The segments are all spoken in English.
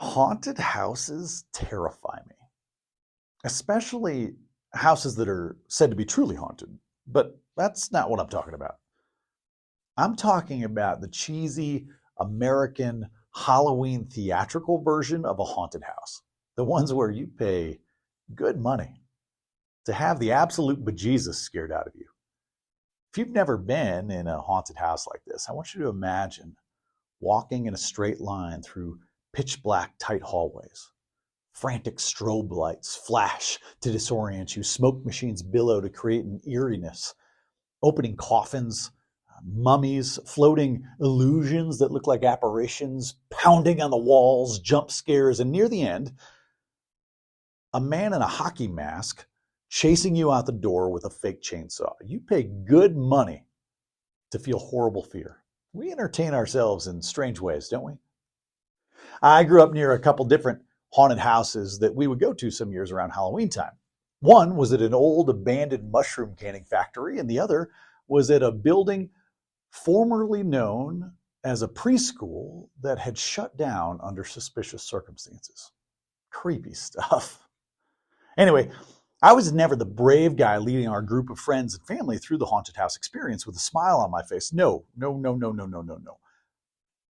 Haunted houses terrify me, especially houses that are said to be truly haunted. But that's not what I'm talking about. I'm talking about the cheesy American Halloween theatrical version of a haunted house. The ones where you pay good money to have the absolute bejesus scared out of you. If you've never been in a haunted house like this, I want you to imagine walking in a straight line through pitch black, tight hallways. Frantic strobe lights flash to disorient you. Smoke machines billow to create an eeriness. Opening coffins, mummies, floating illusions that look like apparitions, pounding on the walls, jump scares, and near the end, a man in a hockey mask chasing you out the door with a fake chainsaw. You pay good money to feel horrible fear. We entertain ourselves in strange ways, don't we? I grew up near a couple different haunted houses that we would go to some years around Halloween time. One was at an old abandoned mushroom canning factory, and the other was at a building formerly known as a preschool that had shut down under suspicious circumstances. Creepy stuff. Anyway, I was never the brave guy leading our group of friends and family through the haunted house experience with a smile on my face. No.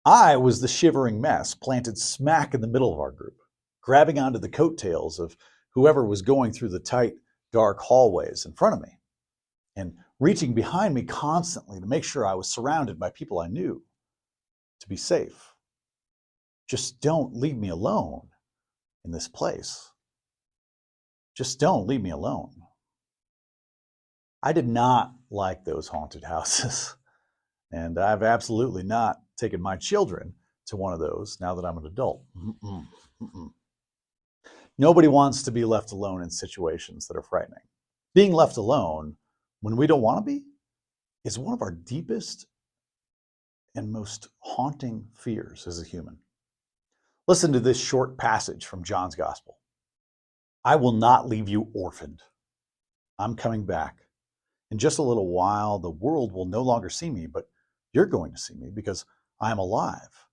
I was the shivering mess planted smack in the middle of our group, grabbing onto the coattails of whoever was going through the tight, dark hallways in front of me, and reaching behind me constantly to make sure I was surrounded by people I knew, to be safe. Just don't leave me alone in this place. Just don't leave me alone. I did not like those haunted houses, and I've absolutely not taken my children to one of those now that I'm an adult. Nobody wants to be left alone in situations that are frightening. Being left alone when we don't want to be is one of our deepest and most haunting fears as a human. Listen to this short passage from John's Gospel. I will not leave you orphaned. I'm coming back. In just a little while, the world will no longer see me, but you're going to see me because I am alive,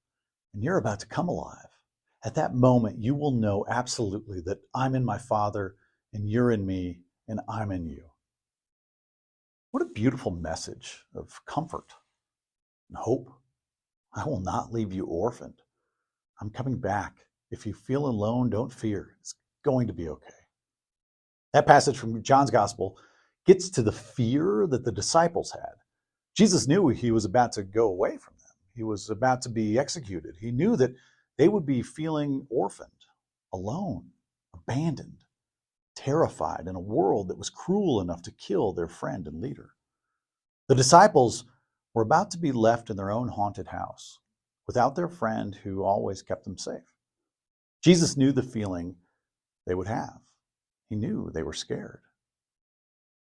and you're about to come alive. At that moment, you will know absolutely that I'm in my Father, and you're in me, and I'm in you. What a beautiful message of comfort and hope. I will not leave you orphaned. I'm coming back. If you feel alone, don't fear. It's going to be okay. That passage from John's Gospel gets to the fear that the disciples had. Jesus knew he was about to go away from them. He was about to be executed. He knew that they would be feeling orphaned, alone, abandoned, terrified in a world that was cruel enough to kill their friend and leader. The disciples were about to be left in their own haunted house without their friend who always kept them safe. Jesus knew the feeling they would have. He knew they were scared.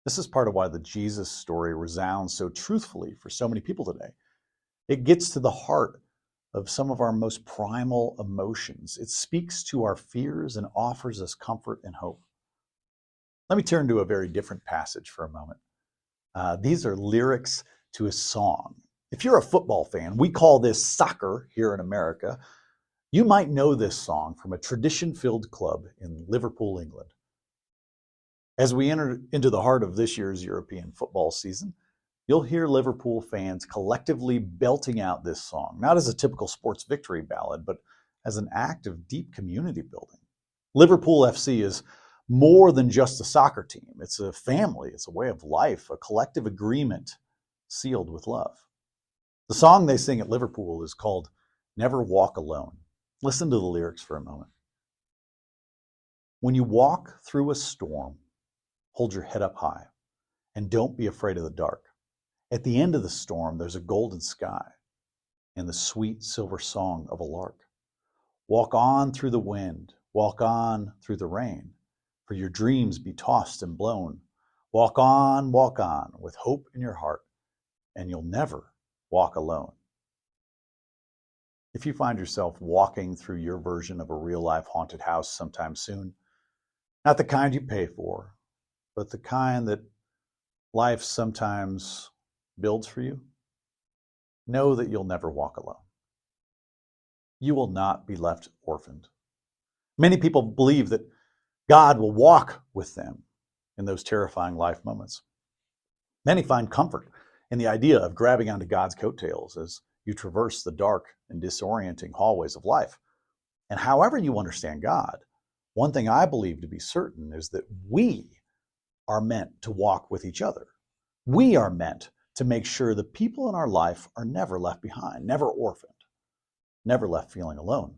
This is part of why the Jesus story resounds so truthfully for so many people today. It gets to the heart of some of our most primal emotions. It speaks to our fears and offers us comfort and hope. Let me turn to a very different passage for a moment. These are lyrics to a song. If you're a football fan, we call this soccer here in America. You might know this song from a tradition-filled club in Liverpool, England. As we enter into the heart of this year's European football season, you'll hear Liverpool fans collectively belting out this song, not as a typical sports victory ballad, but as an act of deep community building. Liverpool FC is more than just a soccer team. It's a family, it's a way of life, a collective agreement sealed with love. The song they sing at Liverpool is called Never Walk Alone. Listen to the lyrics for a moment. When you walk through a storm, hold your head up high and don't be afraid of the dark. At the end of the storm, there's a golden sky and the sweet silver song of a lark. Walk on through the wind, walk on through the rain, for your dreams be tossed and blown. Walk on with hope in your heart, and you'll never walk alone. If you find yourself walking through your version of a real-life haunted house sometime soon, not the kind you pay for, but the kind that life sometimes builds for you, know that you'll never walk alone. You will not be left orphaned. Many people believe that God will walk with them in those terrifying life moments. Many find comfort in the idea of grabbing onto God's coattails as you traverse the dark and disorienting hallways of life. And however you understand God, one thing I believe to be certain is that we are meant to walk with each other. We are meant to make sure the people in our life are never left behind, never orphaned, never left feeling alone.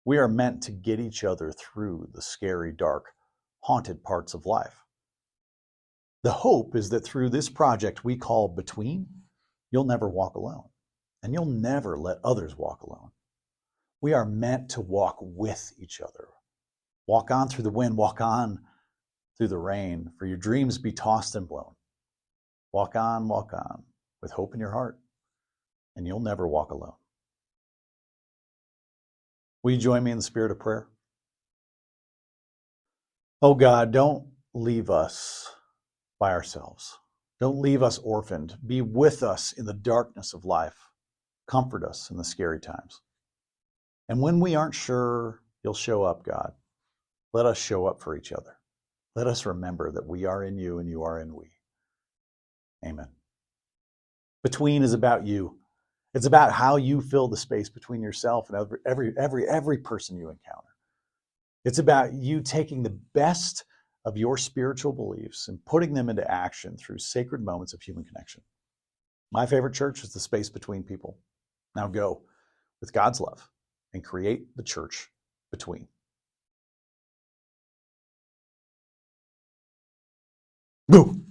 We are meant to get each other through the scary, dark, haunted parts of life. The hope is that through this project we call Between, you'll never walk alone, and you'll never let others walk alone. We are meant to walk with each other. Walk on through the wind, walk on through the rain, for your dreams be tossed and blown. Walk on with hope in your heart, and you'll never walk alone. Will you join me in the spirit of prayer? Oh God, don't leave us by ourselves. Don't leave us orphaned. Be with us in the darkness of life. Comfort us in the scary times. And when we aren't sure you'll show up, God, let us show up for each other. Let us remember that we are in you and you are in we. Amen. Between is about you. It's about how you fill the space between yourself and every person you encounter. It's about you taking the best of your spiritual beliefs and putting them into action through sacred moments of human connection. My favorite church is the space between people. Now go with God's love and create the church between. Boom.